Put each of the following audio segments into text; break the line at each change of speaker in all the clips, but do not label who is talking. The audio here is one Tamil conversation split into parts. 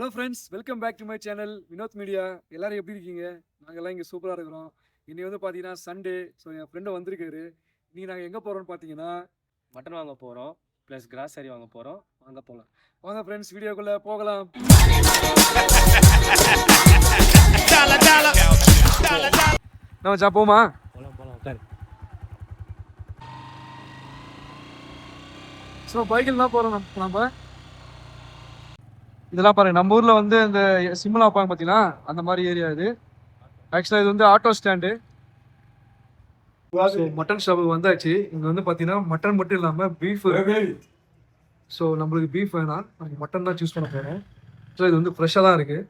Hello friends, welcome back to my channel Vinod media. எல்லாரும் எப்படி இருக்கீங்க? நாங்கள்லாம் இங்கே சூப்பராக இருக்கிறோம். இன்னைக்கு வந்து பார்த்தீங்கன்னா சண்டே. ஸோ என் ஃப்ரெண்டு வந்திருக்காரு. இன்னைக்கு நாங்கள் எங்கே போகிறோம்னு பார்த்தீங்கன்னா
மட்டன் வாங்க போகிறோம், ப்ளஸ் கிராசரி வாங்க போகிறோம். வாங்க போகலாம்.
வாங்க ஃப்ரெண்ட்ஸ், வீடியோக்குள்ளே போகலாம். நம்ம போமா?
போகலாம் உட்காரு.
ஸோ பைக்கில் தான் போகிறோம் நம்ம. இதெல்லாம் பாருங்க, நம்ம ஊரில் வந்து இந்த சிம்லா வைப்பாங்க பார்த்தீங்கன்னா அந்த மாதிரி ஏரியா இது. ஆக்சுவலாக இது வந்து ஆட்டோ ஸ்டாண்டு. ஸோ மட்டன் ஷாப்புக்கு வந்தாச்சு. இங்கே வந்து பார்த்தீங்கன்னா மட்டன் மட்டும் இல்லாமல் பீஃப். ஸோ நம்மளுக்கு பீஃப் வேணாம், நம்ம மட்டன் தான் சூஸ் பண்ண போகிறோம். ஸோ இது வந்து ஃப்ரெஷ்ஷாக தான் இருக்குது.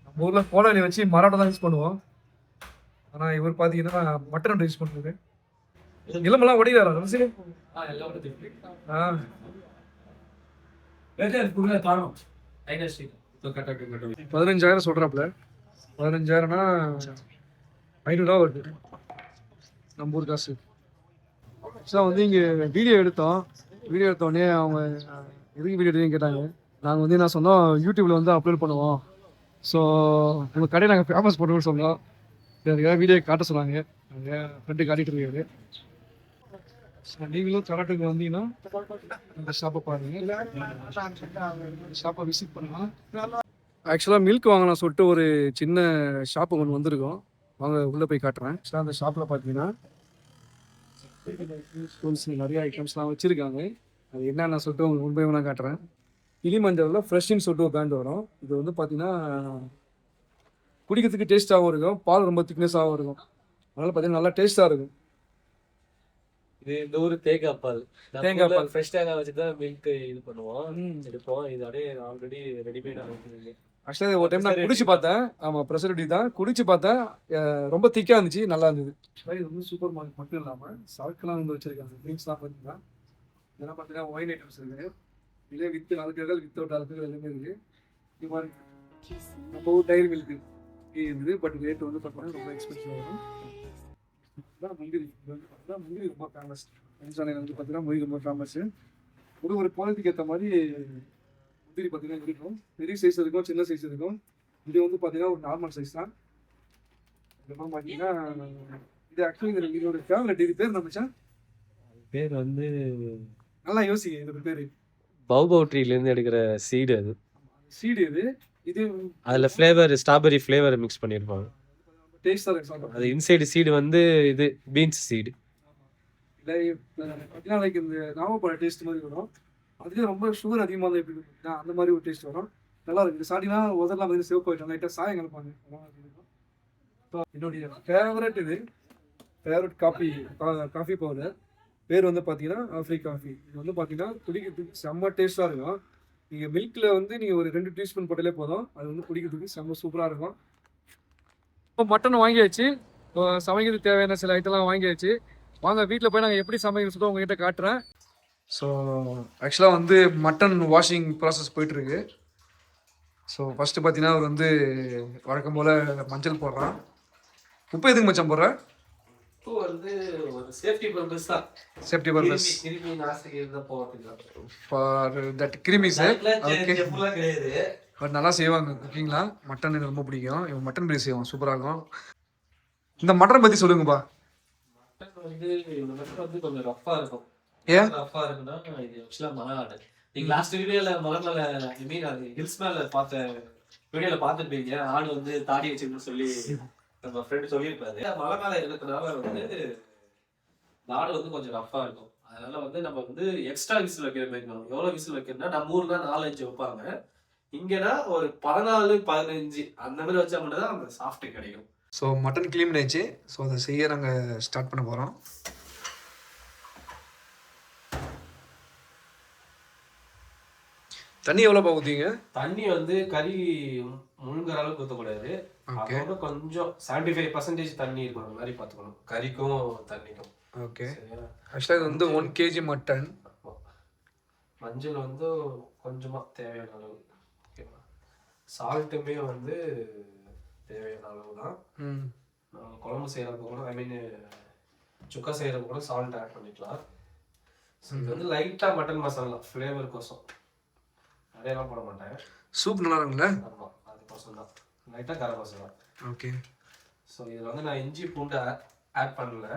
நம்ம ஊரில் கோடாலி வச்சு மராட்டை தான் யூஸ் பண்ணுவோம். ஆனால் இவர் பார்த்தீங்கன்னா மட்டன் யூஸ் பண்ணுறது. இளமெல்லாம் ஒடிக்கிறாரா? ஆ 15,000 சொல்கிறாப்புல. 15,000னா 500 வருது நம்ம ஊர் காசு. ஸோ வந்து இங்கே வீடியோ எடுத்தோடனே அவங்க எதுக்கு வீடியோ எடுத்தீங்கன்னு கேட்டாங்க. நாங்கள் வந்து என்ன சொன்னோம், யூடியூப்பில் வந்து அப்லோட் பண்ணுவோம். ஸோ உங்கள் கடையை நாங்கள் ஃபேமஸ் பண்ணுவோம்னு சொன்னோம். அதுக்காக வீடியோ காட்ட சொன்னாங்க. நாங்கள் ஃப்ரெண்டு காட்டிகிட்டு இருக்காரு. ஸோ நீங்களும் கராட்டுக்கு வந்தீங்கன்னா இந்த ஷாப்பை பாருங்கள், ஷாப்பை விசிட் பண்ணலாம். ஆக்சுவலாக மில்க் வாங்கலாம் சொல்லிட்டு ஒரு சின்ன ஷாப்பு ஒன்று வந்திருக்கோம். வாங்க உள்ளே போய் காட்டுறேன். ஸோ அந்த ஷாப்பில் பார்த்தீங்கன்னா நிறைய ஐட்டம்ஸ்லாம் வச்சுருக்காங்க. அது என்னென்ன சொல்லிட்டு உங்களுக்கு முன்பே நான் காட்டுறேன். கிளிமஞ்சளில் ஃப்ரெஷ்ஷுன்னு சொல்லிட்டு ஒரு பிராண்ட் வரும். இது வந்து பார்த்தீங்கன்னா குடிக்கிறதுக்கு டேஸ்ட்டாகவும் இருக்கும், பால் ரொம்ப திக்னஸாகவும் இருக்கும். அதனால் பார்த்தீங்கன்னா நல்லா டேஸ்ட்டாக இருக்கும்.
இது இந்த ஊர் தேங்காய் பால் ஃப்ரெஷ் தேங்காய் வச்சு தான் மில்க் இது பண்ணுவோம், எடுப்போம். இது அப்படியே ஆல்ரெடி ரெடிமேடாக இருக்குது.
ஆக்சுவலாக ஒரு டைம் நான் குடிச்சு பார்த்தேன். ஆமாம், ப்ரெசர்வேட்டிவ் தான். குடிச்சு பார்த்தேன், ரொம்ப திக்காக இருந்துச்சு, நல்லா இருந்தது. இது வந்து சூப்பர் மார்க்கெட் மட்டும் இல்லாமல் சரக்குலாம் வந்து வச்சுருக்காங்க. ட்ரிங்க்ஸ்லாம் பார்த்தீங்கன்னா இதெல்லாம் பார்த்தீங்கன்னா ஒயின் ஐட்டம்ஸ் இருக்குது. இதே வித்து ஆல்கஹால், வித்தவுட் ஆல்கஹால் எல்லாமே இருக்குது. இது மாதிரி நம்ம ஊர் டைரி மில்க் இருக்குது. பட் ரேட் வந்து பார்த்தீங்கன்னா ரொம்ப எக்ஸ்பென்சிவ் ஆகும். முந்திரி ரொம்ப ஃபேமஸ். வந்து பார்த்தீங்கன்னா முந்திரி ரொம்ப ஃபேமஸ்ஸு. ஒரு குவாலிட்டிக்கு ஏற்ற மாதிரி முந்திரி பார்த்தீங்கன்னா இருக்கும். பெரிய சைஸ் இருக்கும், சின்ன சைஸ் இருக்கும். இது வந்து பார்த்தீங்கன்னா ஒரு நார்மல் சைஸ் தான். இதுக்கப்புறம் பார்த்தீங்கன்னா இது ஆக்சுவலி இதோட ஃபேவரட். இது பேர் நம்ம
பேர் வந்து
நல்லா யோசிங்க. இதோட பேர்
பவுபவுட்ரியிலேருந்து எடுக்கிற சீடு. அது
சீடு. இது
அதில் ஃப்ளேவர் ஸ்ட்ராபெரி ஃப்ளேவர் மிக்ஸ் பண்ணியிருப்பாங்க.
டேஸ்டாக இருக்கும்.
அது இன்சைடு சீடு வந்து இது பீன்ஸ் சீடு.
பார்த்தீங்கன்னா லைக் இந்த நாவப்பழ டேஸ்ட் மாதிரி வரும். அதுலேயே ரொம்ப சுகர் அதிகமாக தான் எப்படி இருக்குன்னா அந்த மாதிரி ஒரு டேஸ்ட் வரும். நல்லா இருக்குது. ஸ்டார்டிங்னா உதரலாம் வந்து சிவப்பு ஆகிட்டோம், லைட்டாக சாயம் கலப்பாங்க. என்னுடைய ஃபேவரட் காஃபி பவுடர் பேர் வந்து பார்த்தீங்கன்னா ஆஃப்ரிக் காஃபி. இது வந்து பார்த்தீங்கன்னா குடிக்கிறதுக்கு செம்ம டேஸ்ட்டாக இருக்கும். நீங்கள் மில்கில் வந்து நீங்கள் ஒரு 2 டீஸ்பூன் போட்டாலே போதும், அது வந்து குடிக்கிறதுக்கு செம்ம சூப்பராக இருக்கும். இப்போ மட்டன் வாங்கியாச்சு. சமைக்கிறதுக்கு தேவையான சில ஐட்டம்லாம் வாங்கியாச்சு. வாங்க வீட்டில் போய் நாங்கள் எப்படி சமைக்கிறது சொல்லிட்டு உங்ககிட்ட காட்டுறேன். ஸோ ஆக்சுவலாக வந்து மட்டன் வாஷிங் ப்ராசஸ் போயிட்டுருக்கு. ஸோ ஃபஸ்ட்டு பார்த்தீங்கன்னா அவர் வந்து வழக்கம் போல் மஞ்சள் போடுறான். உப்பு எதுக்கு மச்சான் போடுற?
உப்பு வந்து ஒரு சேஃப்டி பர்பஸ் தான்.
சேஃப்டி பர்பஸ்
கிருமி நாசினி தான் போடுறதுக்கு.
ஃபார் தட் கிரிமிஸ். ஓகே,
கிடையாது.
பட் நல்லா செய்வாங்க குக்கிங்லாம். மட்டன் எனக்கு ரொம்ப பிடிக்கும். இவன் மட்டன் பிரியாணி செய்வான், சூப்பராக இருக்கும். இந்த மட்டன் பற்றி சொல்லுங்கப்பா.
மட்டன் வந்து இந்த மட்டன் வந்து கொஞ்சம் ரஃப்பாக இருக்கும்.
ஏன்
ரஃப்பாக இருக்குன்னா, இது ஆக்சுவலாக மலைநாடு. நீங்கள் லாஸ்ட் வீடியோவில் மலை மேலே மீன் அது ஹில்ஸ் மேலே பார்த்த வீடியோவில் பார்த்துருப்பீங்க. ஆடு வந்து தாடி வச்சுன்னு சொல்லி நம்ம ஃப்ரெண்டு சொல்லியிருப்பாரு. மலை மேலே இருக்கிறதுனால வந்து நாடு வந்து கொஞ்சம் ரஃப்பாக இருக்கும். அதனால வந்து நம்ம வந்து எக்ஸ்ட்ரா விசில் வைக்கிற மாதிரி இருக்கணும். எவ்வளோ விசில் வைக்கணும்னா, நம்ம ஊர்னா 4-5 வைப்பாங்க. இங்கன்னா ஒரு 14-15 அந்த மாதிரி வச்சா மட்டும் தான் அந்த சாஃப்ட் கிடைக்கும்.
ஸோ மட்டன் க்ளீன் பண்ணியாச்சு. ஸோ அதை செய்ய நாங்கள் ஸ்டார்ட் பண்ண போகிறோம். தண்ணி எவ்வளோப்பா ஊற்றிங்க?
தண்ணி வந்து கறி முழுங்குற அளவுக்கு ஊற்றக்கூடாது. அதோட கொஞ்சம் 75% தண்ணி இருக்கும். அந்த மாதிரி பார்த்துக்கணும், கறிக்கும் தண்ணிக்கும்.
ஓகே. ஆக்சுவலாக இது வந்து 1 kg மட்டன்.
மஞ்சள் வந்து கொஞ்சமாக தேவையான அளவு. ஓகேவா? சால்ட்டுமே வந்து தேவையான அளவு தான். குழம்பு செய்கிறப்ப கூட, ஐ மீன் சுக்கா செய்கிறப்ப கூட சால்ட் ஆட் பண்ணிக்கலாம். இது வந்து லைட்டாக மட்டன் மசாலா ஃப்ளேவர் கோசம் நிறையலாம் போட மாட்டேன்.
சூப் நல்லா இருக்கும்ல?
ஆமாம், அதுக்கோசம் தான் லைட்டாக கரம் மசாலா.
ஓகே.
ஸோ இதில் வந்து நான் இஞ்சி பூண்டு ஆட் பண்ணல,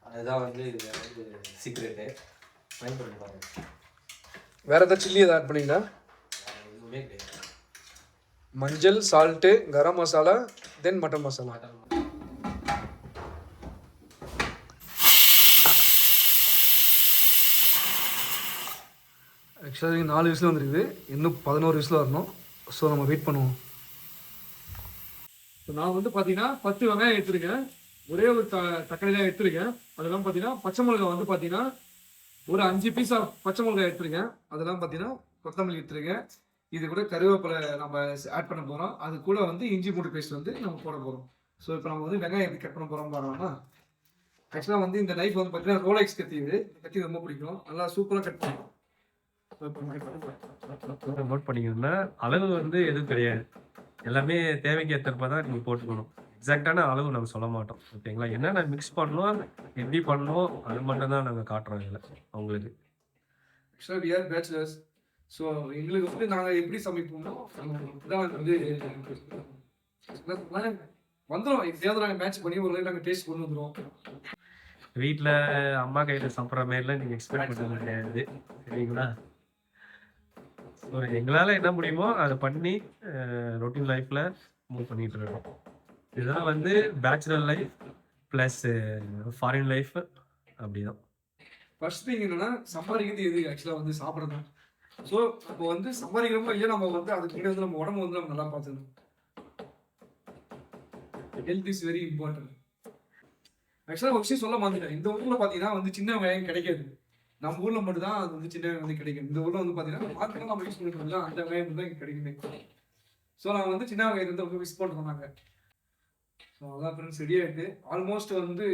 அதுதான் வந்து இதில் வந்து சீக்ரெட்டு. ட்ரை பண்ணி பாருங்க.
வேறு ஏதாவது சில்லி எதாவது ஆட் பண்ணீங்களா?
எதுவுமே கிடையாது.
மஞ்சள், சால்ட்டு, கரம் மசாலா, தென் மட்டன் மசாலா. ஆக்சுவலாக 4 விசில் வந்துருக்குது, இன்னும் 11 விசில் வரணும். ஸோ நம்ம வெயிட் பண்ணுவோம். ஸோ நான் வந்து பார்த்தீங்கன்னா 10 வெங்காயம் எடுத்துருக்கேன், ஒரே ஒரு தக்காளி தான் எடுத்துருக்கேன். அதெல்லாம் பார்த்தீங்கன்னா பச்சை மிளகாய் வந்து பார்த்தீங்கன்னா ஒரு 5 பீஸ் பச்சை மிளகாய் எடுத்துருக்கேன். அதெல்லாம் பார்த்தீங்கன்னா கொத்தமல்லி எடுத்துருக்கேன். இது கூட கருவேப்பிலை நம்ம ஆட் பண்ண போகிறோம். அது கூட வந்து இஞ்சி பூண்டு பேஸ்ட் வந்து நம்ம போட போகிறோம். ஸோ இப்போ நம்ம வந்து வெங்காயம் எப்படி கட் பண்ண போகிறோம் பாருங்கம்மா. ஆக்சுவலாக வந்து இந்த நைஃப் வந்து பார்த்தீங்கன்னா ரோலெக்ஸ் கத்தி, இது கத்தி ரொம்ப பிடிக்கும், நல்லா சூப்பராக கட் பண்ணுவோம்.
நோட் பண்ணிக்கணும்னா அளவு வந்து எதுவும் கிடையாது, எல்லாமே தேவைக்கு ஏற்றப்ப தான் நீங்கள் போட்டுக்கணும். எக்ஸாக்டான அளவு நம்ம சொல்ல மாட்டோம், ஓகேங்களா? என்னென்ன மிக்ஸ் பண்ணணும், எப்படி பண்ணணும், அது மட்டும் தான் நாங்கள் காட்டுறோம் இதில் அவங்களுக்கு.
ஆக்சுவலாக வி ஆர் பேச்சுலர்ஸ். ஸோ எங்களுக்கு வந்து நாங்கள் எப்படி சமைப்போமோ தான் வந்து வந்துடும். எப்படியாவது நாங்கள் மேட்ச் பண்ணி ஒரு நாங்கள் டேஸ்ட் கொண்டு வந்துடுவோம்.
வீட்டில் அம்மா கையில் சாப்பிட்ற மாதிரிலாம் நீங்கள் எக்ஸ்பெக்ட் பண்ண முடியாது, சரிங்களா? ஸோ எங்களால் என்ன முடியுமோ அதை பண்ணி ரொட்டீன் லைஃப்பில் மூவ் பண்ணிகிட்டு இருக்கோம். இதெல்லாம் வந்து bachelor life plus foreign life அப்படிதான்.
ஃபர்ஸ்ட் திங் என்னன்னா, சம்பாதிக்கிறது எது? ஆக்சுவலாக வந்து சாப்பிட்றது தான். ஸோ இப்போ வந்து சம்பாதிக்கிறோமோ இல்லையா, நம்ம வந்து அதுக்கு முன்னாடி வந்து நம்ம உடம்பு வந்து நம்ம நல்லா பார்த்துக்கணும். Health is very important. ஆக்சுவலாக ஒரு விஷயம் சொல்ல மாட்டேன், இந்த ஊரில் பார்த்தீங்கன்னா வந்து சின்ன வெங்காயம் கிடைக்காது. நம்ம ஊரில் மட்டும் தான் அது வந்து சின்ன வெங்காயம் வந்து கிடைக்கும். இந்த ஊரில் வந்து பார்த்தீங்கன்னா மார்க்கெட்டில் நம்ம யூஸ் பண்ணிட்டு அந்த வெங்காயம் தான் இங்கே கிடைக்குமே. ஸோ நான் வந்து சின்ன வெங்காயத்தை வந்து ரொம்ப மிஸ் பண்ணுறோம் நாங்கள். ஸோ அதான் ஃப்ரெண்ட்ஸ் ரெடி ஆகிட்டு ஆல்மோஸ்ட் வந்து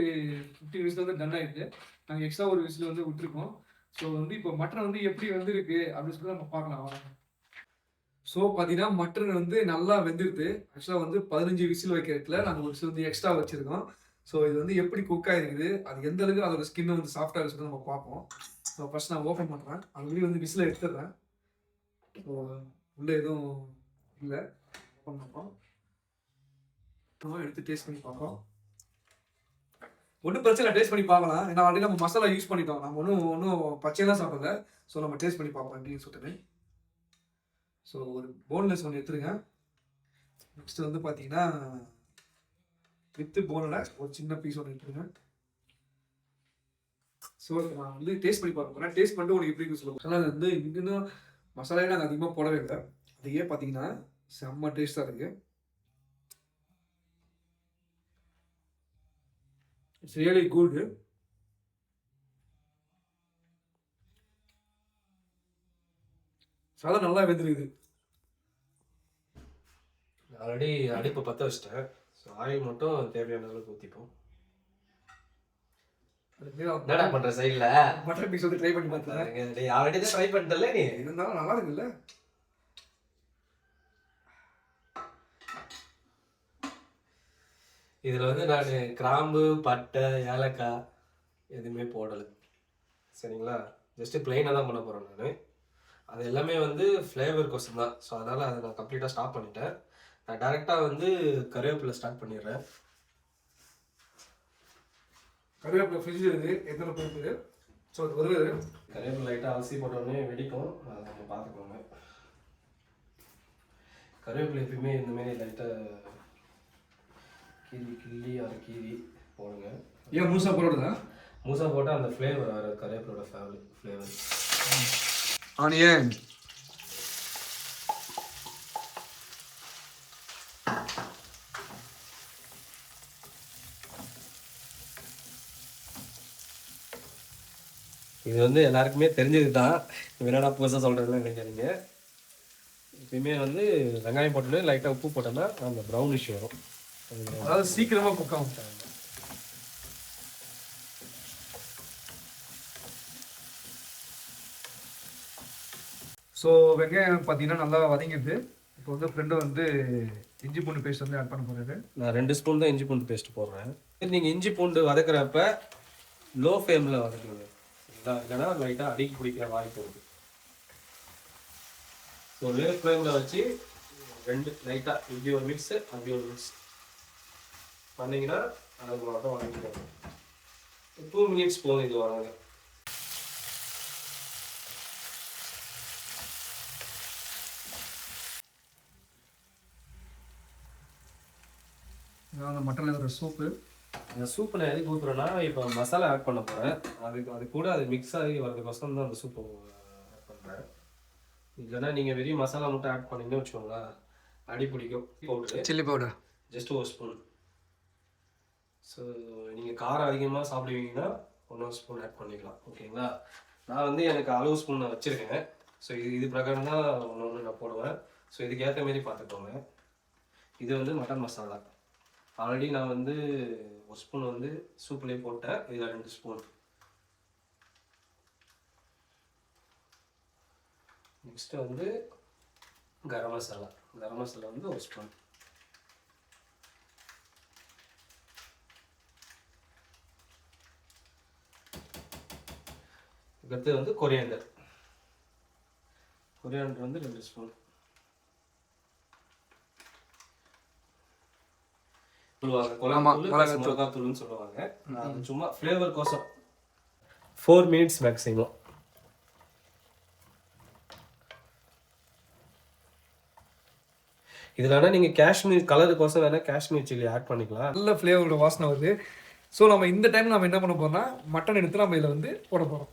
15 விசில் வந்து டன் ஆகிட்டு, நாங்கள் எக்ஸ்ட்ரா ஒரு விசில் வந்து விட்டுருக்கோம். ஸோ வந்து இப்போ மட்டன் வந்து எப்படி வந்துருக்கு அப்படின்னு சொல்லி நம்ம பார்க்கலாம். ஸோ பார்த்தீங்கன்னா மட்டன் வந்து நல்லா வெந்துருது. ஆக்சுவலாக வந்து 15 விசில் வைக்கிறதுல நாங்கள் ஒரு விசில் வந்து எக்ஸ்ட்ரா வச்சுருக்கோம். ஸோ இது வந்து எப்படி குக் ஆகிருக்குது, அது எந்த அளவுக்கு அதோட ஸ்கின் வந்து சாஃப்டாக இருக்குது நம்ம பார்ப்போம். ஸோ ஃபர்ஸ்ட் நான் ஓப்பன் பண்ணுறேன், அது வந்து விசில் எடுத்துடுறேன். ஸோ உள்ளே எதுவும் இல்லை, ஓப்பன் பண்ணுறோம், எடுத்து டேஸ்ட் பண்ணி பார்ப்போம். ஒன்றும் பிரச்சனை, டேஸ்ட் பண்ணி பார்க்கலாம். ஏன்னா ஆல்ரெடி நம்ம மசாலா யூஸ் பண்ணிட்டோம், நம்ம ஒன்றும் பச்சையெல்லாம் சாப்பிடல. ஸோ நம்ம டேஸ்ட் பண்ணி பார்ப்போம் எப்படின்னு சொல்லிட்டு. ஸோ ஒரு போன்லெஸ் ஒன்று எடுத்துருங்க. நெக்ஸ்ட் வந்து பார்த்தீங்கன்னா வித்து போனில் ஒரு சின்ன பீஸ் ஒன்று எடுத்துருங்க. ஸோ நான் வந்து டேஸ்ட் பண்ணி பார்க்க போகிறேன். டேஸ்ட் பண்ணிட்டு உங்களுக்கு எப்படி சொல்லுவோம். ஆனால் வந்து இன்னும் மசாலாவே நாங்கள் அதிகமாக போடவே இல்லை. அதையே பார்த்தீங்கன்னா செம்ம டேஸ்ட்டாக இருக்குது. It's really good. சாதம் நல்லா வெந்துருக்குது.
ஆல்ரெடி அடுப்பை பற்ற வச்சிட்டேன். ஸோ ஆயில் மட்டும் தேவையான அளவுக்கு ஊற்றிப்போம். என்னடா பண்ணுற சைடில்
மட்டன் பீஸ் வந்து ட்ரை பண்ணி பார்த்தேன்.
நீ ஆல்ரெடி தான் ட்ரை பண்ணிட்டல, நீ
இருந்தாலும் நல்லா இருக்குல்ல.
இதில் வந்து நான் கிராம்பு, பட்டை, ஏலக்காய் எதுவுமே போடலை, சரிங்களா? ஜஸ்ட்டு பிளெயினாக தான் பண்ண போகிறேன் நான். அது எல்லாமே வந்து ஃப்ளேவர் கொஸ்டின் தான். ஸோ அதனால் அதை நான் கம்ப்ளீட்டாக ஸ்டாப் பண்ணிட்டேன். நான் டேரெக்டாக வந்து கருவேப்பிலை ஸ்டார்ட் பண்ணிடுறேன்.
கருவேப்பிலை ஃப்ரிட்ஜில் இருக்குது, எத்தனை பேருக்கு. ஸோ அது வருது.
கருவேப்பிலை லைட்டாக அலசி போட்டோடனே வெடிக்கும், அதை நம்ம பார்த்துக்கோங்க. கருவேப்பிலை எப்பயுமே இந்தமாரி லைட்டாக கிள்ளி அதை கீறி போடுங்க.
ஏன் முழுசா போடுறதா?
முழுசா போட்டால் அந்த ஃப்ளேவர் வர கருவேப்பிலோட ஃப்ளேவர்.
ஆனியன்,
இது வந்து எல்லாருக்குமே தெரிஞ்சது தான், என்னடா புதுசாக சொல்கிறதுலாம் நினைக்காதீங்க. எப்பயுமே வந்து வெங்காயம் போட்டு லைட்டாக உப்பு போட்டோம்னா அந்த ப்ரௌனிஷ் வரும்,
அதாவது சீக்கிரமாக குக் ஆகும். ஸோ வெங்காயம் பார்த்தீங்கன்னா நல்லா வதங்கிடுது. இப்போ வந்து ஃப்ரெண்டு வந்து இஞ்சி பூண்டு பேஸ்ட் வந்து ஆட் பண்ண போகிறாரு.
நான் 2 ஸ்பூன் தான் இஞ்சி பூண்டு பேஸ்ட் போடுறேன். நீங்கள் இஞ்சி பூண்டு வதக்குறப்ப லோ ஃப்ளேமில் வதக்குங்க, இல்லைன்னா லைட்டாக அடிக்கி பிடிக்கிற வாய்ப்பு இருக்குது. ஒரே ஃப்ளேமில் வச்சு ரெண்டு லைட்டாக இப்படி ஒரு மிக்ஸு அப்படி ஒரு மிக்ஸ் பண்ணிங்கன்னா அதுக்கு மட்டும் வாங்கிக்கோங்க. 2 minutes போதும் இது வாங்க.
அந்த மட்டனில் இருக்கிற சூப்பு.
அந்த சூப்பை நான் எதுக்கு ஊற்றுறேன்னா இப்போ மசாலா ஆட் பண்ண போகிறேன். அது கூட அது மிக்ஸ் ஆகி வரதுக்கோசரம் தான் அந்த சூப்பை ஆட் பண்ணுறேன். இல்லைன்னா நீங்கள் வெறும் மசாலா மட்டும் ஆட் பண்ணிங்கன்னு வச்சுக்கோங்களேன், அடி பிடிக்கும். Powder
chilli powder
just 1 spoon. So நீங்கள் காரம் அதிகமாக சாப்பிடுவீங்கன்னா 1 ஸ்பூன் ஆட் பண்ணிக்கலாம். ஓகேங்களா? நான் வந்து எனக்கு அளவு ஸ்பூன் நான் வச்சுருக்கேன். ஸோ இது பிரகாரம் தான் ஒன்று நான் போடுவேன். ஸோ இதுக்கு ஏற்ற மாரி பார்த்துக்கோங்க. இது வந்து மட்டன் மசாலா. ஆல்ரெடி நான் வந்து 1 ஸ்பூன் வந்து சூப்லேயே போட்டேன். இதில் 2 ஸ்பூன். நெக்ஸ்ட்டு வந்து கரம் மசாலா. கரம் மசாலா வந்து 1 ஸ்பூன். அடுத்து வந்து கொரியாண்டர். கொரியாண்டர் வந்து 2 ஸ்பூன். மிளகாத்தூள்னு சொல்லுவாங்க. சும்மா ஃப்ளேவர் கோசம் 4 minutes மேக்ஸிமம். இதில் வேணால் நீங்கள் காஷ்மீர் கலருக்கோசம் வேணால் காஷ்மீர் சில்லி ஆட் பண்ணிக்கலாம்.
நல்ல ஃப்ளேவரோட வாசனை வருது. ஸோ நம்ம இந்த டைம் நம்ம என்ன பண்ண போறோம்னா மட்டன் எடுத்து நம்ம இதில் வந்து போட போகிறோம்.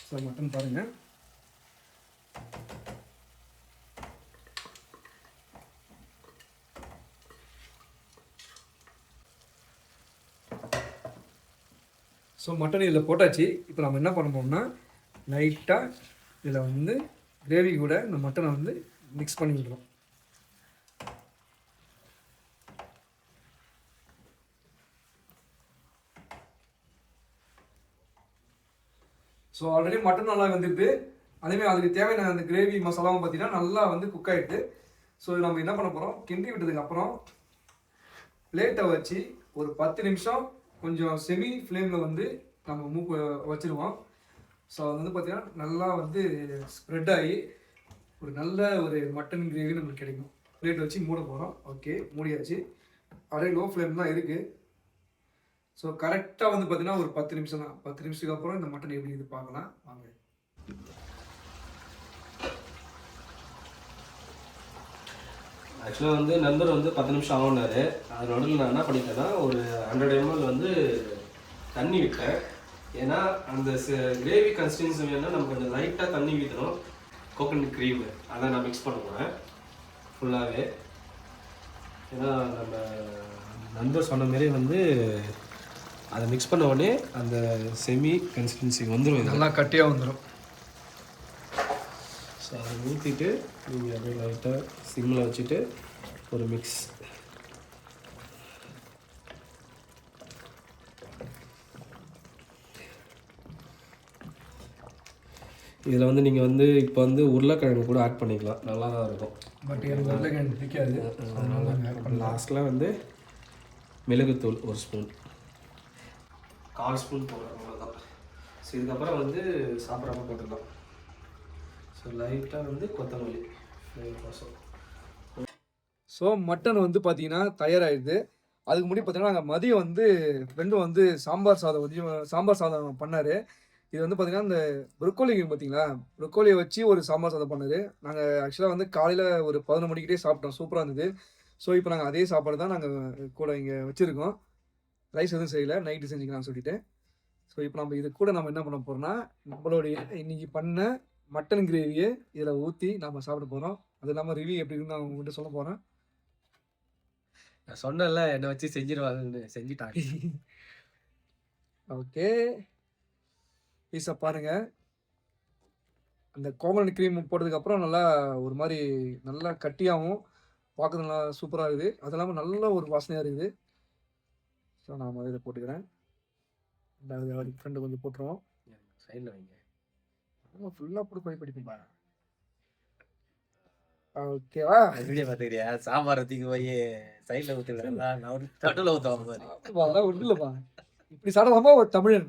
ஸோ மட்டன் பாருங்கள். ஸோ மட்டன் இதில் போட்டாச்சு. இப்போ நம்ம என்ன பண்ண போறோம்னா லைட்டாக இதில் வந்து கிரேவி கூட இந்த மட்டனை வந்து மிக்ஸ் பண்ணி விடுறோம். ஸோ ஆல்ரெடி மட்டன் நல்லா வந்துட்டு, அதேமாதிரி அதுக்கு தேவையான அந்த கிரேவி மசாலாவும் பார்த்தீங்கன்னா நல்லா வந்து குக் ஆகிட்டு. ஸோ நம்ம என்ன பண்ண போகிறோம், கிண்டி விட்டதுக்கப்புறம் பிளேட்டை வச்சு ஒரு 10 நிமிஷம் கொஞ்சம் செமி ஃப்ளேமில் வந்து நம்ம மூக்கு வச்சுருவோம். ஸோ அது வந்து பார்த்திங்கன்னா நல்லா வந்து ஸ்ப்ரெட் ஆகி ஒரு நல்ல ஒரு மட்டன் கிரேவி நம்மளுக்கு கிடைக்கும். பிளேட் வச்சு மூட போகிறோம். ஓகே, மூடியாச்சு. அப்படியே லோ ஃப்ளேம் தான் இருக்குது. ஸோ கரெக்டாக வந்து பார்த்திங்கன்னா ஒரு 10 நிமிஷம் தான். 10 நிமிஷத்துக்கு அப்புறம் இந்த மட்டன் எப்படி இது பார்க்கலாம் வாங்க.
ஆக்சுவலாக வந்து நண்பர் வந்து 10 நிமிஷம் ஆகுனாரு. அது நடுவில் நான் என்ன பண்ணிட்டேன்னா ஒரு 100 ml வந்து தண்ணி விட்டேன். ஏன்னா அந்த கிரேவி கன்சிஸ்டன்சி வேணும்னா நமக்கு அந்த லைட்டாக தண்ணி ஊற்றணும். கோகனட் க்ரீமு அதை நான் மிக்ஸ் பண்ண போகிறேன் ஃபுல்லாகவே. ஏன்னா நம்ம நண்பர் சொன்ன மாரி வந்து அதை மிக்ஸ் பண்ண உடனே அந்த செமி கன்சிஸ்டன்சி வந்துடும்,
நல்லா கட்டியாக வந்துடும்.
ஸோ அதை ஊற்றிட்டு நீங்கள் அப்படியே லைட்டாக சிம்மில் வச்சுட்டு ஒரு மிக்ஸ். இதில் வந்து நீங்கள் வந்து இப்போ வந்து உருளைக்கிழங்கு கூட ஆட் பண்ணிக்கலாம், நல்லா தான் இருக்கும்.
பட் எனக்கு உருளைக்கிழங்கு பிடிக்காது.
அதனால் லாஸ்ட்டில் வந்து மிளகுத்தூள் 1 ஸ்பூன், 1/4 ஸ்பூன் போடுறோம், அவ்வளோதான். ஸோ இதுக்கப்புறம் வந்து சாப்பிட்றப்ப போட்டுக்கலாம். ஸோ லைட்டாக வந்து கொத்தமல்லி ஃப்ளேவர்.
ஸோ மட்டன் வந்து பார்த்தீங்கன்னா தயாராகிடுது. அதுக்கு முன்னாடி பார்த்தீங்கன்னா நாங்கள் மதியம் வந்து ஃப்ரெண்டும் வந்து சாம்பார் சாதம் பண்ணார். இது வந்து பார்த்தீங்கன்னா இந்த ப்ரொக்கோலி பார்த்தீங்களா, ப்ரொக்கோலியை வச்சு ஒரு சாம்பார் சாதம் பண்ணார். நாங்கள் ஆக்சுவலாக வந்து காலையில் ஒரு 11 மணிக்கிட்டே சாப்பிட்டோம். சூப்பராக இருந்தது. ஸோ இப்போ நாங்கள் அதே சாப்பாடு தான் நாங்கள் கூட இங்கே வச்சுருக்கோம். ரைஸ் எதுவும் செய்யலை, நைட்டு செஞ்சுக்கலாம்னு சொல்லிட்டு. ஸோ இப்போ நம்ம இது கூட நம்ம என்ன பண்ண போகிறோம்னா நம்மளுடைய இன்றைக்கி பண்ண மட்டன் கிரேவியை இதில் ஊற்றி நம்ம சாப்பிட போகிறோம். அது இல்லாமல் ரிவ்யூ எப்படி இருக்குன்னு நான் உங்கள்கிட்ட சொல்ல போகிறேன்.
நான் சொன்னேன்ல என்னை வச்சு செஞ்சிருவாங்கன்னு, செஞ்சுட்டாங்க.
ஓகே, பீஸை பாருங்கள். அந்த கோகனட் க்ரீம் போட்டதுக்கப்புறம் நல்லா ஒரு மாதிரி நல்லா கட்டியாகவும் பார்க்குறது நல்லா சூப்பராக இருக்குது. அது இல்லாமல் நல்ல ஒரு வாசனையாக இருக்குது. ஸோ நான் இதை போட்டுக்கிறேன். ரெண்டாவது ஃப்ரெண்டு கொஞ்சம் போட்டுருவோம்.
சைடில் வைங்க.
ஃபுல்லாக போட்டு போய் படிப்பீங்க. ஓகேவா?
வீடியோ பார்த்துக்கிறியா? சாம்பார் ஊற்றிக்கு போய் சைடில் ஊற்றுக்கிறேன், நான் ஒரு தட்டில் ஊற்றுவாங்க பாரு.
அதெல்லாம் ஒன்றும் இல்லைப்பா, இப்படி சாப்பிடலாமா ஒரு தமிழன்.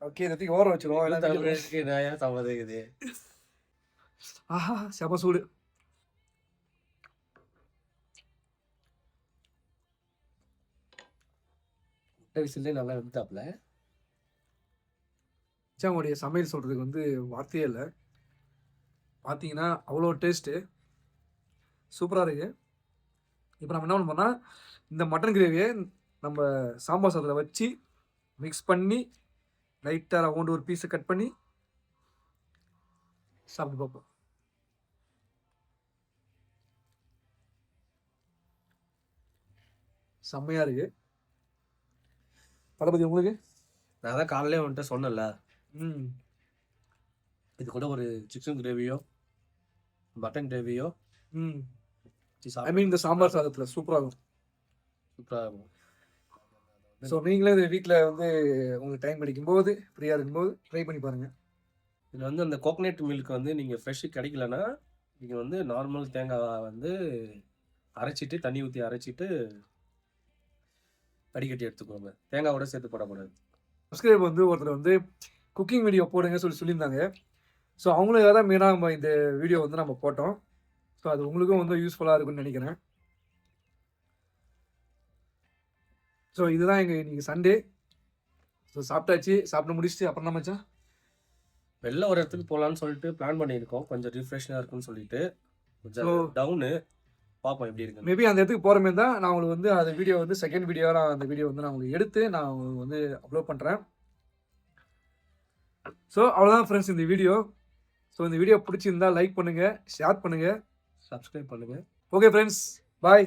ஓகே இதற்கு ஓரம் வச்சிருவோம் எல்லாம் வீடியோ-
தமிழுக்கு நான் ஏன் சம்மதிக்குது
ஆஹா செம சூடு.
விசிலே நல்லா எடுத்தாப்ல.
மச்சானுடைய சமையல் சொல்கிறதுக்கு வந்து வார்த்தையே இல்லை. பார்த்தீங்கன்னா அவ்வளோ டேஸ்ட்டு சூப்பராக இருக்குது. இப்போ நம்ம என்ன பண்ணோம்னா இந்த மட்டன் கிரேவியை நம்ம சாம்பார் சாதத்தில் வச்சு மிக்ஸ் பண்ணி லைட்டாக ரவுண்டு ஒரு பீஸை கட் பண்ணி சாப்பிட்டு பார்ப்போம். செம்மையாக இருக்குது. தளபதி உங்களுக்கு?
நான் தான் காலையிலே வந்துட்டு சொன்னேன்ல,
ம்
இது கூட ஒரு சிக்கன் கிரேவியோ மட்டன் கிரேவியோ
ம் ஐ மீன் இந்த சாம்பார் சாதத்தில் சூப்பராக இருக்கும்.
சூப்பராக இருக்கும்.
ஸோ நீங்களே இது வீட்டில் வந்து உங்களுக்கு டைம் கிடைக்கும்போது ஃப்ரீயாக இருக்கும்போது ட்ரை பண்ணி பாருங்கள்.
இதில் வந்து அந்த கோகனட் மில்க் வந்து நீங்கள் ஃப்ரெஷ்ஷு கிடைக்கலன்னா நீங்கள் வந்து நார்மல் தேங்காய் வந்து அரைச்சிட்டு தண்ணி ஊற்றி அரைச்சிட்டு வடிகட்டி எடுத்துக்கோங்க. தேங்காவோட சேர்த்து போடக்கூடாது.
சப்ஸ்கிரைப் வந்து ஒருத்தர் வந்து குக்கிங் வீடியோ போடுங்க சொல்லியிருந்தாங்க. ஸோ அவங்களுக்காக தான் மெயினாக நம்ம இந்த வீடியோ வந்து நம்ம போட்டோம். ஸோ அது உங்களுக்கும் வந்து யூஸ்ஃபுல்லாக இருக்கும்னு நினைக்கிறேன். ஸோ இதுதான் எங்கள் இன்றைக்கி சண்டே. ஸோ சாப்பிட்டாச்சு. சாப்பிட்டு முடிச்சுட்டு அப்புறம் தான் மச்சான்
வெளில ஒரு இடத்துக்கு போகலான்னு சொல்லிட்டு பிளான் பண்ணியிருக்கோம். கொஞ்சம் ரிஃப்ரெஷ்ஷாக இருக்குன்னு சொல்லிட்டு கொஞ்சம்
So,
டவுனு பார்ப்போம் எப்படி இருக்குன்னு.
மேபி அந்த இடத்துக்கு போகிற மாதிரி தான் நான் உங்களுக்கு வந்து அந்த வீடியோ வந்து செகண்ட் வீடியோவாக நான் அந்த வீடியோ வந்து நான் உங்களுக்கு எடுத்து நான் உங்களுக்கு வந்து அப்லோட் பண்ணுறேன். ஸோ அவ்வளோதான் ஃப்ரெண்ட்ஸ் இந்த வீடியோ. ஸோ இந்த வீடியோ பிடிச்சிருந்தா லைக் பண்ணுங்கள், ஷேர் பண்ணுங்கள்.
சப்ஸ்கிரைப் பண்ணுங்கள்.
ஓகே ஃப்ரெண்ட்ஸ், பாய்.